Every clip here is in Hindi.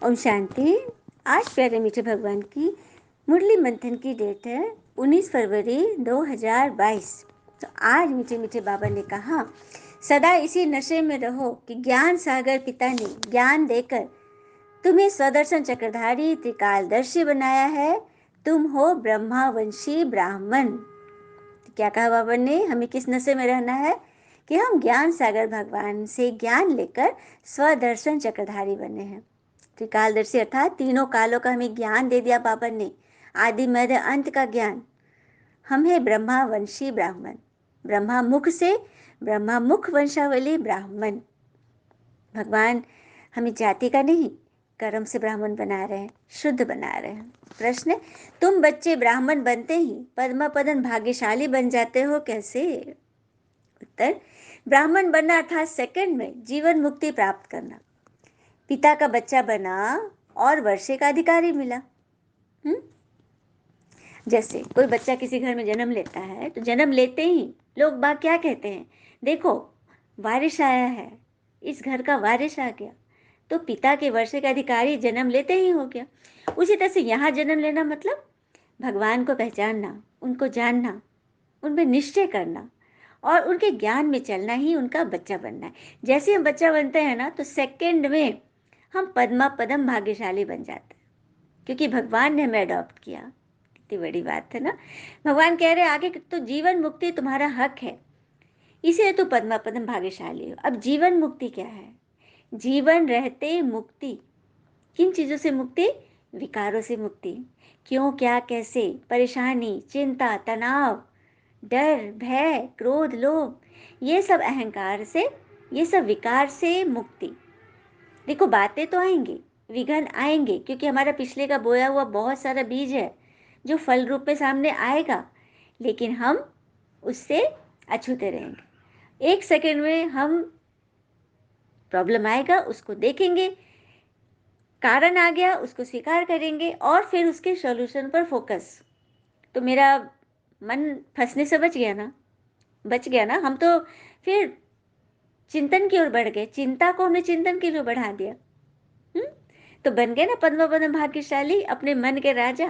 ओम शांति। आज प्यारे मीठे भगवान की मुरली मंथन की डेट है 19 फरवरी 2022। तो आज मीठे मीठे बाबा ने कहा, सदा इसी नशे में रहो कि ज्ञान सागर पिता ने ज्ञान देकर तुम्हें स्वदर्शन चक्रधारी त्रिकालदर्शी बनाया है। तुम हो ब्रह्मावंशी ब्राह्मण। तो क्या कहा बाबा ने, हमें किस नशे में रहना है कि हम ज्ञान सागर भगवान से ज्ञान लेकर स्वदर्शन चक्रधारी बने हैं। त्रिकालदर्शी अर्थात तीनों कालों का हमें ज्ञान दे दिया बाबा ने, आदि मध्य अंत का ज्ञान। हम है ब्रह्मा वंशी ब्राह्मण, ब्रह्मा मुख से ब्रह्मा मुख वंशावली ब्राह्मण। भगवान हमें जाति का नहीं, कर्म से ब्राह्मण बना रहे हैं, शुद्ध बना रहे हैं। प्रश्न, तुम बच्चे ब्राह्मण बनते ही पद्मा पदन भाग्यशाली बन जाते हो, कैसे? उत्तर, ब्राह्मण बनना अर्थात सेकंड में जीवन मुक्ति प्राप्त करना। पिता का बच्चा बना और वर्षे का अधिकारी मिला। जैसे कोई बच्चा किसी घर में जन्म लेता है तो जन्म लेते ही लोग बाग क्या कहते हैं, देखो वारिस आया है, इस घर का वारिस आ गया। तो पिता के वर्षे का अधिकारी जन्म लेते ही हो गया। उसी तरह से यहाँ जन्म लेना मतलब भगवान को पहचानना, उनको जानना, उनमें निश्चय करना और उनके ज्ञान में चलना ही उनका बच्चा बनना है। जैसे हम बच्चा बनते हैं ना, तो सेकंड में हम पद्मा पदम भाग्यशाली बन जाते हैं, क्योंकि भगवान ने हमें अडॉप्ट किया। कितनी बड़ी बात है ना। भगवान कह रहे आगे तो जीवन मुक्ति तुम्हारा हक है, इसीलिए तो पद्मा पदम भाग्यशाली हो। अब जीवन मुक्ति क्या है? जीवन रहते मुक्ति। किन चीजों से मुक्ति? विकारों से मुक्ति। क्यों, क्या, कैसे, परेशानी, चिंता, तनाव, डर, भय, क्रोध, लोभ, ये सब अहंकार से, ये सब विकार से मुक्ति। देखो बातें तो आएंगी, विघ्न आएंगे, क्योंकि हमारा पिछले का बोया हुआ बहुत सारा बीज है जो फल रूप में सामने आएगा, लेकिन हम उससे अछूते रहेंगे। एक सेकंड में हम प्रॉब्लम आएगा, उसको देखेंगे, कारण आ गया, उसको स्वीकार करेंगे और फिर उसके सॉल्यूशन पर फोकस। तो मेरा मन फंसने से बच गया ना, बच गया ना। हम तो फिर चिंतन की ओर बढ़ गए, चिंता को हमने चिंतन की ओर बढ़ा दिया। तो बन गए ना पद्म पद्म भाग्यशाली, अपने मन के राजा।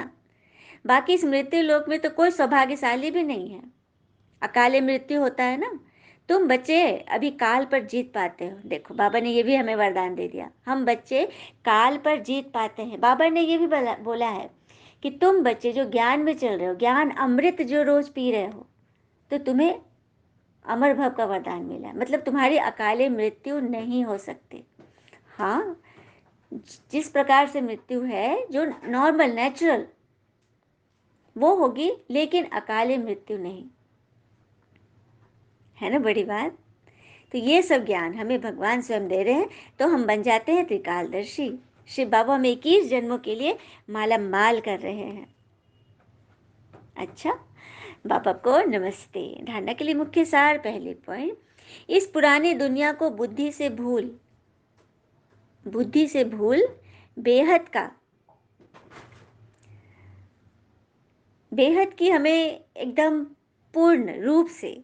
बाकी इस मृत्यु लोक में तो कोई सौभाग्यशाली भी नहीं है, अकाले मृत्यु होता है ना। तुम बच्चे अभी काल पर जीत पाते हो। देखो बाबा ने ये भी हमें वरदान दे दिया, हम बच्चे काल पर जीत पाते हैं। बाबा ने ये भी बोला है कि तुम बच्चे जो ज्ञान में चल रहे हो, ज्ञान अमृत जो रोज पी रहे हो, तो तुम्हें अमर भव का वरदान मिला है। मतलब तुम्हारी अकाले मृत्यु नहीं हो सकती। हाँ, जिस प्रकार से मृत्यु है जो नॉर्मल नेचुरल वो होगी, लेकिन अकाले मृत्यु नहीं, है ना बड़ी बात। तो ये सब ज्ञान हमें भगवान स्वयं दे रहे हैं, तो हम बन जाते हैं त्रिकालदर्शी। शिव बाबा हमें 21 जन्मों के लिए माला माल कर रहे हैं। अच्छा, बाबा को नमस्ते। धारणा के लिए मुख्य सार, पहले पॉइंट, इस पुरानी दुनिया को बुद्धि से भूल, बुद्धि से भूल बेहद का, बेहद की हमें एकदम पूर्ण रूप से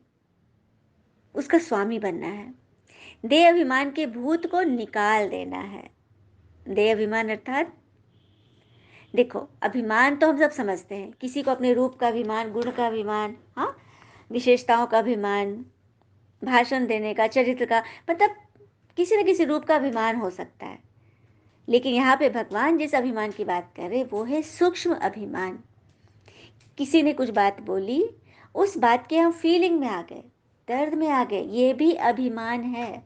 उसका स्वामी बनना है। देह अभिमान के भूत को निकाल देना है। देह अभिमान अर्थात, देखो अभिमान तो हम सब समझते हैं, किसी को अपने रूप का अभिमान, गुण का अभिमान, हाँ, विशेषताओं का अभिमान, भाषण देने का, चरित्र का, मतलब किसी न किसी रूप का अभिमान हो सकता है। लेकिन यहाँ पे भगवान जिस अभिमान की बात कर रहे वो है सूक्ष्म अभिमान। किसी ने कुछ बात बोली, उस बात के हम फीलिंग में आ गए, दर्द में आ गए, ये भी अभिमान है।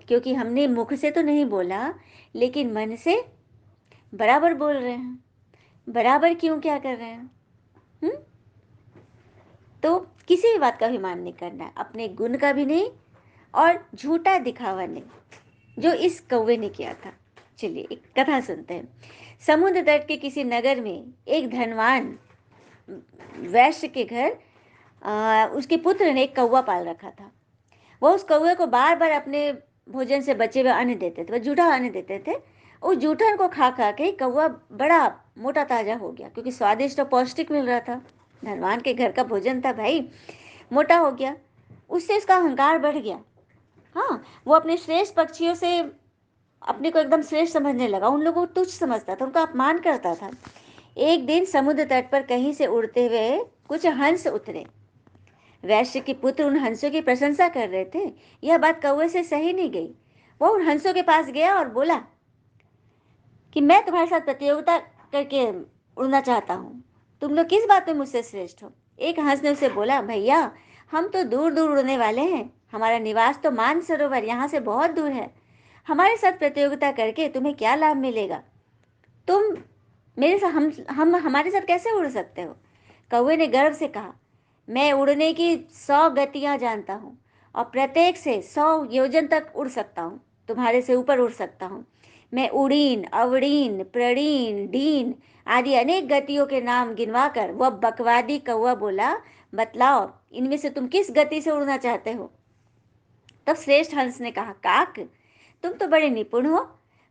क्योंकि हमने मुख से तो नहीं बोला, लेकिन मन से बराबर बोल रहे हैं। बराबर क्यों, क्या कर रहे हैं? तो किसी भी बात का अभिमान नहीं करना है, अपने गुण का भी नहीं और झूठा दिखावा नहीं, जो इस कौवे ने किया था। चलिए एक कथा सुनते हैं। समुद्र तट के किसी नगर में एक धनवान वैश्य के घर उसके पुत्र ने एक कौवा पाल रखा था। वो उस कौवे को बार बार अपने भोजन से बचे हुए अन्न देते थे, वो जूठा अन्न देते थे। उस जूठन को खा खा के कौवा बड़ा मोटा ताजा हो गया, क्योंकि स्वादिष्ट और पौष्टिक मिल रहा था, धनवान के घर का भोजन था भाई। मोटा हो गया, उससे उसका अहंकार बढ़ गया। हाँ, वो अपने श्रेष्ठ पक्षियों से अपने को एकदम श्रेष्ठ समझने लगा, उन लोगों को तुच्छ समझता था, उनका अपमान करता था। एक दिन समुद्र तट पर कहीं से उड़ते हुए कुछ हंस उतरे। वैश्य के पुत्र उन हंसों की प्रशंसा कर रहे थे। यह बात कौवे से सही नहीं गई। वह उन हंसों के पास गया और बोला कि मैं तुम्हारे साथ प्रतियोगिता करके उड़ना चाहता हूँ। तुम लोग किस बात में मुझसे श्रेष्ठ हो? एक हंस ने उसे बोला, भैया हम तो दूर दूर उड़ने वाले हैं, हमारा निवास तो मानसरोवर यहाँ से बहुत दूर है। हमारे साथ प्रतियोगिता करके तुम्हें क्या लाभ मिलेगा? तुम मेरे साथ हम हमारे साथ कैसे उड़ सकते हो? कौवे ने गर्व से कहा, मैं उड़ने की 100 गतियां जानता हूँ और प्रत्येक से 100 योजन तक उड़ सकता हूँ, तुम्हारे से ऊपर उड़ सकता हूँ। मैं उड़ीन, अवड़ीन, प्रड़ीन, डीन आदि अनेक गतियों के नाम गिनवाकर वह बकवादी कौवा बोला, बतलाओ इनमें से तुम किस गति से उड़ना चाहते हो? तब श्रेष्ठ हंस ने कहा, काक तुम तो बड़े निपुण हो,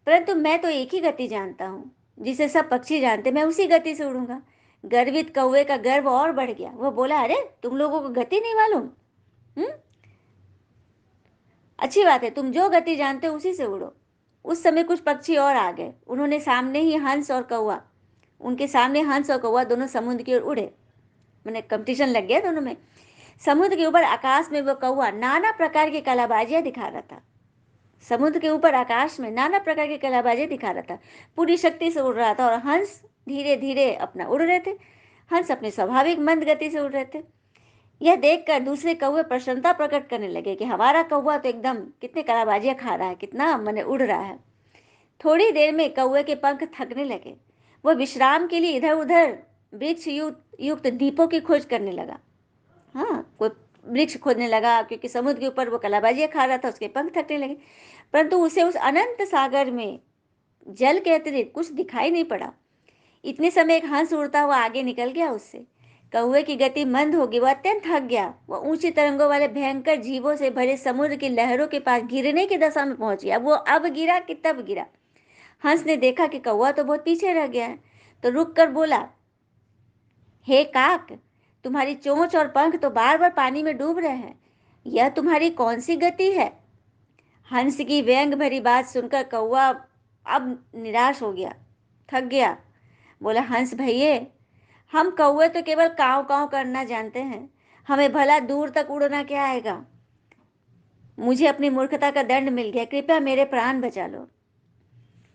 परंतु मैं तो एक ही गति जानता हूँ जिसे सब पक्षी जानते, मैं उसी गति से उड़ूंगा। गर्वित कौवे का गर्व और बढ़ गया। वह बोला, अरे तुम लोगों को गति नहीं मालूम? हम्म, अच्छी बात है, तुम जो गति जानते हो उसी से उड़ो। उस समय कुछ पक्षी और आ गए। उन्होंने सामने ही हंस और कौवा उनके सामने हंस और कौवा दोनों समुद्र की ओर उड़े। मैंने कंपटीशन लग गया दोनों में। समुद्र के ऊपर आकाश में वो कौवा नाना प्रकार की कलाबाजियां दिखा रहा था। समुद्र के ऊपर आकाश में नाना प्रकार की कलाबाजी दिखा रहा था, पूरी शक्ति से उड़ रहा था। और हंस धीरे धीरे अपना उड़ रहे थे। हंस अपने स्वाभाविक मंद गति से उड़ रहे थे। यह देखकर दूसरे कौवे प्रसन्नता प्रकट करने लगे कि हमारा कौवा तो एकदम कितने कलाबाजियां खा रहा है, कितना मने उड़ रहा है। थोड़ी देर में कौवे के पंख थकने लगे। वह विश्राम के लिए इधर उधर वृक्ष युक्त द्वीपों की खोज करने लगा। हाँ, कोई वृक्ष खोदने लगा, क्योंकि समुद्र के ऊपर वो कलाबाजियां खा रहा था, उसके पंख थकने लगे। परंतु उसे उस अनंत सागर में जल के अतिरिक्त कुछ दिखाई नहीं पड़ा। इतने समय एक हंस उड़ता हुआ आगे निकल गया उससे। कौवे की गति मंद होगी, वह अत्यंत थक गया। वह ऊंची तरंगों वाले भयंकर जीवों से भरे समुद्र की लहरों के पास गिरने की दशा में पहुंच गया। वो अब गिरा कि तब गिरा। हंस ने देखा कि कौवा तो बहुत पीछे रह गया है, तो रुक कर बोला, हे काक, तुम्हारी चोंच और पंख तो बार बार पानी में डूब रहे हैं, यह तुम्हारी कौन सी गति है? हंस की व्यंग भरी बात सुनकर कौवा अब निराश हो गया, थक गया। बोला, हंस भैये, हम कौवे तो केवल काव काव करना जानते हैं, हमें भला दूर तक उड़ना क्या आएगा? मुझे अपनी मूर्खता का दंड मिल गया, कृपया मेरे प्राण बचा लो।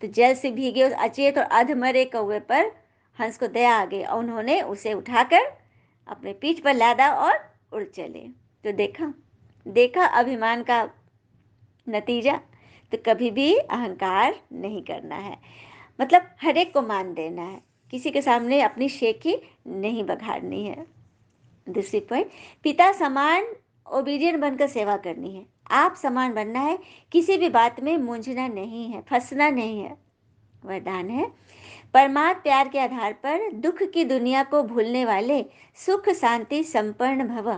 तो जल से भीगे उस अचेत और अधमरे कौवे पर हंस को दया आ गई और उन्होंने उसे उठाकर अपने पीठ पर लादा और उड़ चले। तो देखा देखा अभिमान का नतीजा। तो कभी भी अहंकार नहीं करना है, मतलब हर एक को मान देना है, किसी के सामने अपनी शेखी नहीं बघाड़नी है। दूसरी पॉइंट, पिता समान ओबीडियंट बनकर सेवा करनी है। आप समान बनना है, किसी भी बात में मूंझना नहीं है, फंसना नहीं है। वरदान है, परमात्म प्यार के आधार पर दुख की दुनिया को भूलने वाले सुख शांति संपन्न भव।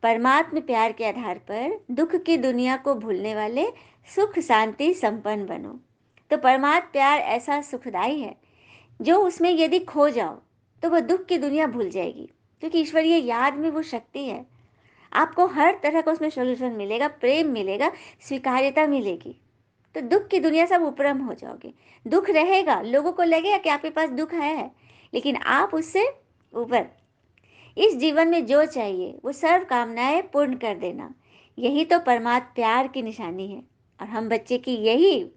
परमात्म प्यार के आधार पर दुख की दुनिया को भूलने वाले सुख शांति संपन्न बनो। तो परमात्म प्यार ऐसा सुखदाई है, जो उसमें यदि खो जाओ तो वह दुख की दुनिया भूल जाएगी, क्योंकि ईश्वरीय याद में वो शक्ति है। आपको हर तरह का उसमें सोल्यूशन मिलेगा, प्रेम मिलेगा, स्वीकार्यता मिलेगी। तो दुख की दुनिया से आप उपरम हो जाओगे। दुख रहेगा, लोगों को लगेगा कि आपके पास दुख है, लेकिन आप उससे ऊपर। इस जीवन में जो चाहिए वो सर्व कामनाएं पूर्ण कर देना, यही तो परमात्म प्यार की निशानी है। और हम बच्चे की यही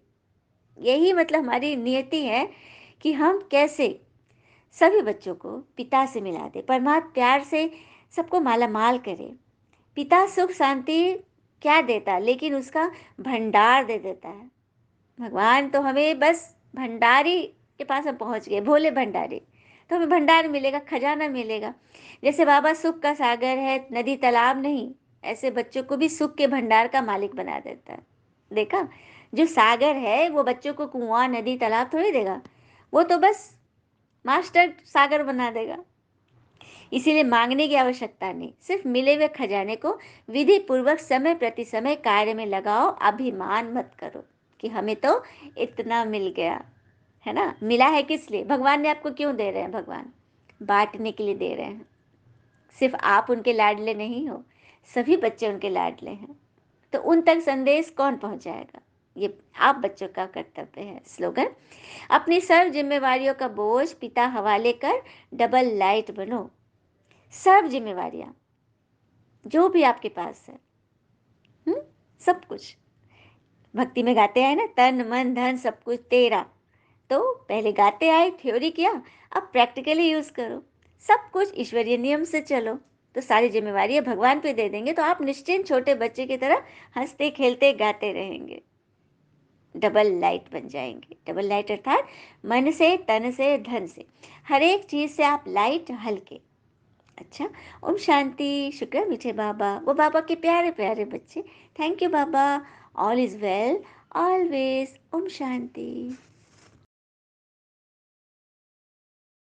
यही मतलब हमारी नियति है कि हम कैसे सभी बच्चों को पिता से मिला दे, परमात्म प्यार से सबको माला माल करे। पिता सुख शांति क्या देता, लेकिन उसका भंडार दे देता है। भगवान तो हमें बस भंडारी के पास हम पहुंच गए, भोले भंडारी। तो हमें भंडार मिलेगा, खजाना मिलेगा। जैसे बाबा सुख का सागर है, नदी तालाब नहीं, ऐसे बच्चों को भी सुख के भंडार का मालिक बना देता है। देखा, जो सागर है वो बच्चों को कुआं नदी तालाब थोड़ी देगा, वो तो बस मास्टर सागर बना देगा। इसीलिए मांगने की आवश्यकता नहीं, सिर्फ मिले हुए खजाने को विधि पूर्वक समय प्रति समय कार्य में लगाओ। अभिमान मत करो कि हमें तो इतना मिल गया, है ना। मिला है किस लिए? भगवान ने आपको क्यों दे रहे हैं? भगवान बांटने के लिए दे रहे हैं। सिर्फ आप उनके लाडले नहीं हो, सभी बच्चे उनके लाडले हैं। तो उन तक संदेश कौन पहुंचाएगा? ये आप बच्चों का कर्तव्य है। स्लोगन, अपनी सर्व जिम्मेवारियों का बोझ पिता हवाले कर डबल लाइट बनो। सर्व जिम्मेवारियां जो भी आपके पास है, हम्म, सब कुछ भक्ति में गाते हैं ना, तन मन धन सब कुछ तेरा। तो पहले गाते आए, थ्योरी किया, अब प्रैक्टिकली यूज करो। सब कुछ ईश्वरीय नियम से चलो, तो सारी जिम्मेवारी भगवान पे दे देंगे, तो आप निश्चिंत छोटे बच्चे की तरह हंसते खेलते गाते रहेंगे। डबल लाइट बन जाएंगे। डबल लाइट अर्थात मन से, तन से, धन से, हर एक चीज से आप लाइट, हल्के। अच्छा, ओम शांति। शुक्र है मीठे बाबा, वो बाबा के प्यारे प्यारे बच्चे। थैंक यू बाबा। All is well always. ओम शांति।